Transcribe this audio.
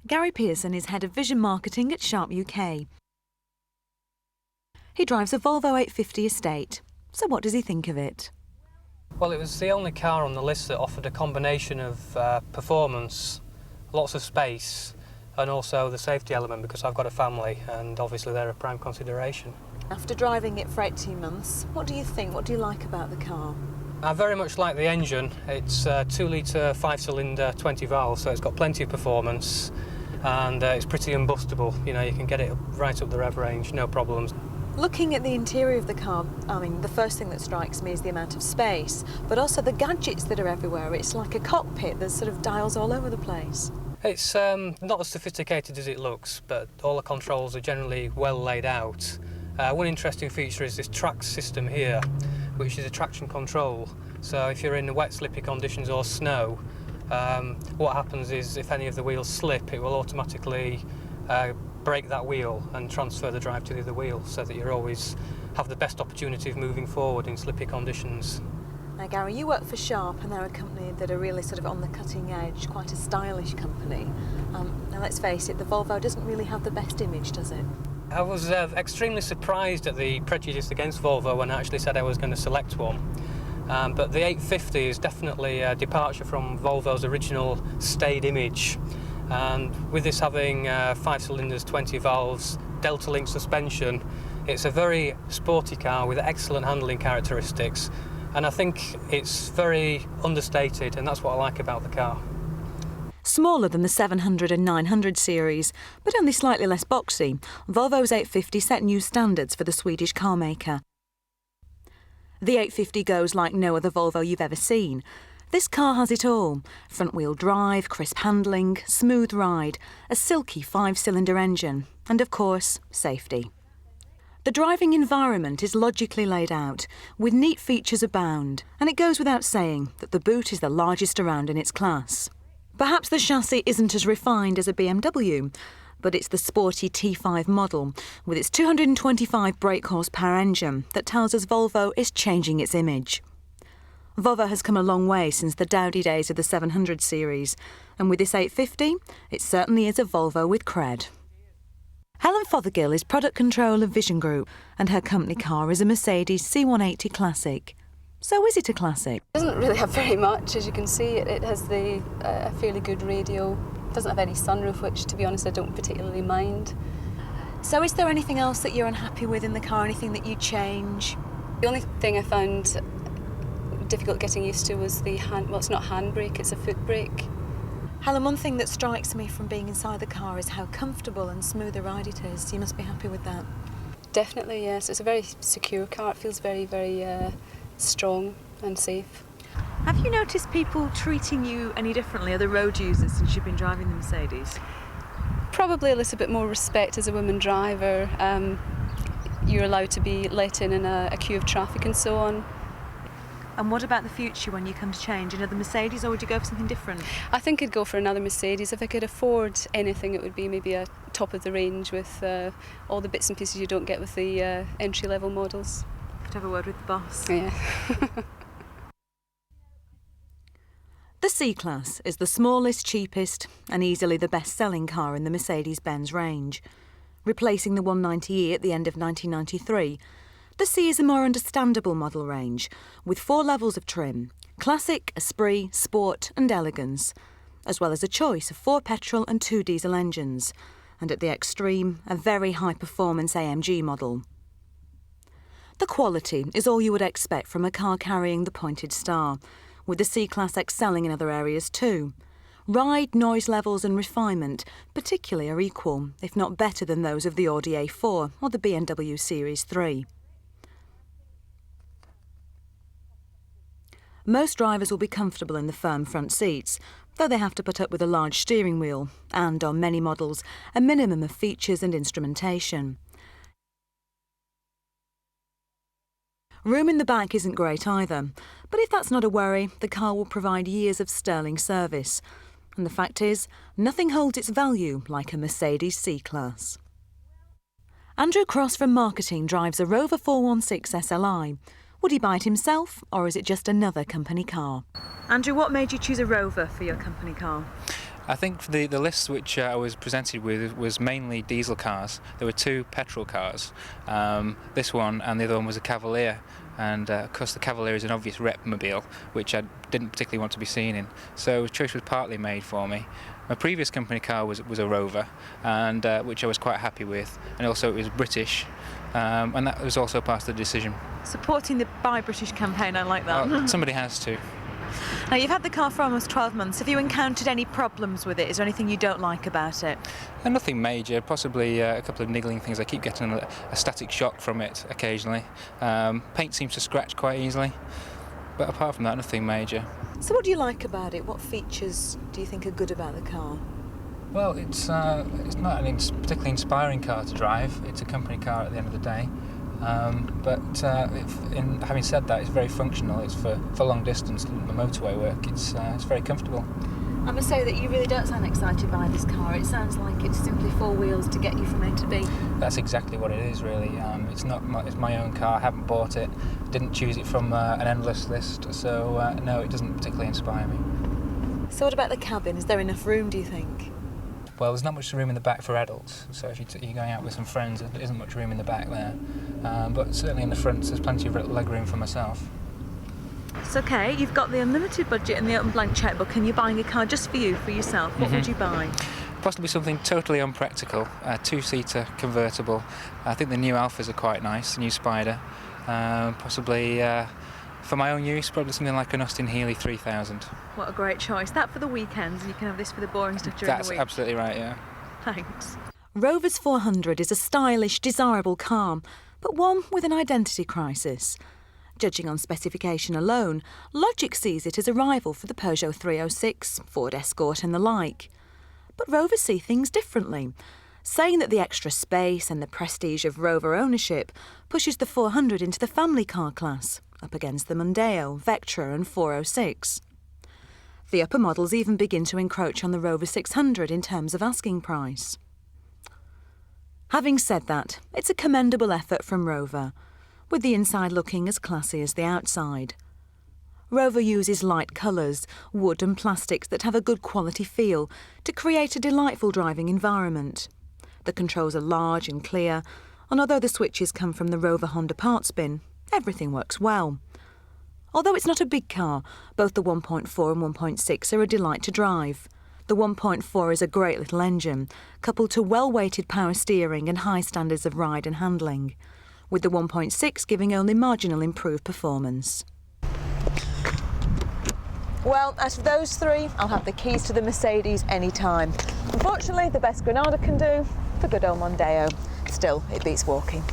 Gary Pearson is Head of Vision Marketing at Sharp UK. He drives a Volvo 850 Estate. So what does he think of it? Well, it was the only car on the list that offered a combination of performance, lots of space, and also the safety element, because I've got a family and obviously they're a prime consideration. After driving it for 18 months, what do you think? What do you like about the car? I very much like the engine. It's a 2-litre 5-cylinder 20 valves, so it's got plenty of performance and it's pretty unbustable. You know, you can get it right up the rev range, no problems. Looking at the interior of the car, I mean, the first thing that strikes me is the amount of space, but also the gadgets that are everywhere. It's like a cockpit, there's sort of dials all over the place. It's not as sophisticated as it looks, but all the controls are generally well laid out. One interesting feature is this track system here, which is a traction control. So if you're in wet, slippy conditions or snow, what happens is if any of the wheels slip, it will automatically brake that wheel and transfer the drive to the other wheel, so that you always have the best opportunity of moving forward in slippy conditions. Now, Gary, you work for Sharp, and they're a company that are really sort of on the cutting edge, quite a stylish company. Now, let's face it, the Volvo doesn't really have the best image, does it? I was extremely surprised at the prejudice against Volvo when I actually said I was going to select one. But the 850 is definitely a departure from Volvo's original staid image. And with this having 5 cylinders, 20 valves, Delta Link suspension, it's a very sporty car with excellent handling characteristics. And I think it's very understated, and that's what I like about the car. Smaller than the 700 and 900 series, but only slightly less boxy, Volvo's 850 set new standards for the Swedish car maker. The 850 goes like no other Volvo you've ever seen. This car has it all: front-wheel drive, crisp handling, smooth ride, a silky 5-cylinder engine, and of course, safety. The driving environment is logically laid out, with neat features abound, and it goes without saying that the boot is the largest around in its class. Perhaps the chassis isn't as refined as a BMW, but it's the sporty T5 model, with its 225 brake horsepower engine, that tells us Volvo is changing its image. Volvo has come a long way since the dowdy days of the 700 series, and with this 850, it certainly is a Volvo with cred. Helen Fothergill is product control of Vision Group, and her company car is a Mercedes C180 Classic. So is it a classic? It doesn't really have very much, as you can see. It has a fairly good radio. It doesn't have any sunroof, which, to be honest, I don't particularly mind. So is there anything else that you're unhappy with in the car, anything that you change? The only thing I found difficult getting used to was the it's not handbrake, it's a foot brake. Helen, one thing that strikes me from being inside the car is how comfortable and smooth a ride it is. You must be happy with that. Definitely, yes. It's a very secure car. It feels very, very strong and safe. Have you noticed people treating you any differently, other road users, since you've been driving the Mercedes? Probably a little bit more respect as a woman driver. You're allowed to be let in a queue of traffic and so on. And what about the future when you come to change? Another Mercedes, or would you go for something different? I think I'd go for another Mercedes. If I could afford anything, it would be maybe a top of the range with all the bits and pieces you don't get with the entry-level models. Have to have a word with the boss. Yeah. The C-Class is the smallest, cheapest and easily the best-selling car in the Mercedes-Benz range. Replacing the 190e at the end of 1993, the C is a more understandable model range, with 4 levels of trim: Classic, Esprit, Sport and Elegance, as well as a choice of 4 petrol and 2 diesel engines, and at the extreme, a very high-performance AMG model. The quality is all you would expect from a car carrying the pointed star, with the C-Class excelling in other areas too. Ride, noise levels and refinement particularly are equal, if not better than those of the Audi A4 or the BMW Series 3. Most drivers will be comfortable in the firm front seats, though they have to put up with a large steering wheel and, on many models, a minimum of features and instrumentation. Room in the back isn't great either, but if that's not a worry, the car will provide years of sterling service. And the fact is, nothing holds its value like a Mercedes C-Class. Andrew Cross from marketing drives a Rover 416 SLI. Would he buy it himself, or is it just another company car? Andrew, what made you choose a Rover for your company car? I think the list which I was presented with was mainly diesel cars. There were 2 petrol cars, this one and the other one was a Cavalier, and of course the Cavalier is an obvious rep mobile which I didn't particularly want to be seen in, so choice was partly made for me. My previous company car was a Rover, and which I was quite happy with, and also it was British, and that was also part of the decision. Supporting the Buy British campaign, I like that. Well, somebody has to. Now, you've had the car for almost 12 months. Have you encountered any problems with it? Is there anything you don't like about it? Nothing major, possibly a couple of niggling things. I keep getting a static shock from it occasionally. Paint seems to scratch quite easily, but apart from that, nothing major. So what do you like about it? What features do you think are good about the car? Well, it's not an particularly inspiring car to drive. It's a company car at the end of the day. But having said that, it's very functional. It's for long distance motorway work. It's very comfortable. I must say that you really don't sound excited by this car. It sounds like it's simply 4 wheels to get you from A to B. That's exactly what it is, really. It's my own car. I haven't bought it. Didn't choose it from an endless list. So no, it doesn't particularly inspire me. So what about the cabin? Is there enough room, do you think? Well, there's not much room in the back for adults, so if you're going out with some friends, there isn't much room in the back there. But certainly in the front, there's plenty of leg room for myself. It's okay, you've got the unlimited budget and the open blank checkbook, and you're buying a car just for you, for yourself. What would you buy? Possibly something totally unpractical, a 2-seater convertible. I think the new Alphas are quite nice, the new Spider. Possibly, for my own use, probably something like an Austin Healey 3000. What a great choice. That for the weekends, and you can have this for the boring stuff during the week. That's absolutely right, yeah. Thanks. Rover's 400 is a stylish, desirable car, but one with an identity crisis. Judging on specification alone, logic sees it as a rival for the Peugeot 306, Ford Escort and the like. But Rover see things differently, saying that the extra space and the prestige of Rover ownership pushes the 400 into the family car class, up against the Mondeo, Vectra and 406. The upper models even begin to encroach on the Rover 600 in terms of asking price. Having said that, it's a commendable effort from Rover, with the inside looking as classy as the outside. Rover uses light colours, wood and plastics that have a good quality feel to create a delightful driving environment. The controls are large and clear, and although the switches come from the Rover Honda parts bin, everything works well. Although it's not a big car, both the 1.4 and 1.6 are a delight to drive. The 1.4 is a great little engine, coupled to well-weighted power steering and high standards of ride and handling, with the 1.6 giving only marginal improved performance. Well, out of those 3, I'll have the keys to the Mercedes anytime. Unfortunately, the best Granada can do, the good old Mondeo. Still, it beats walking.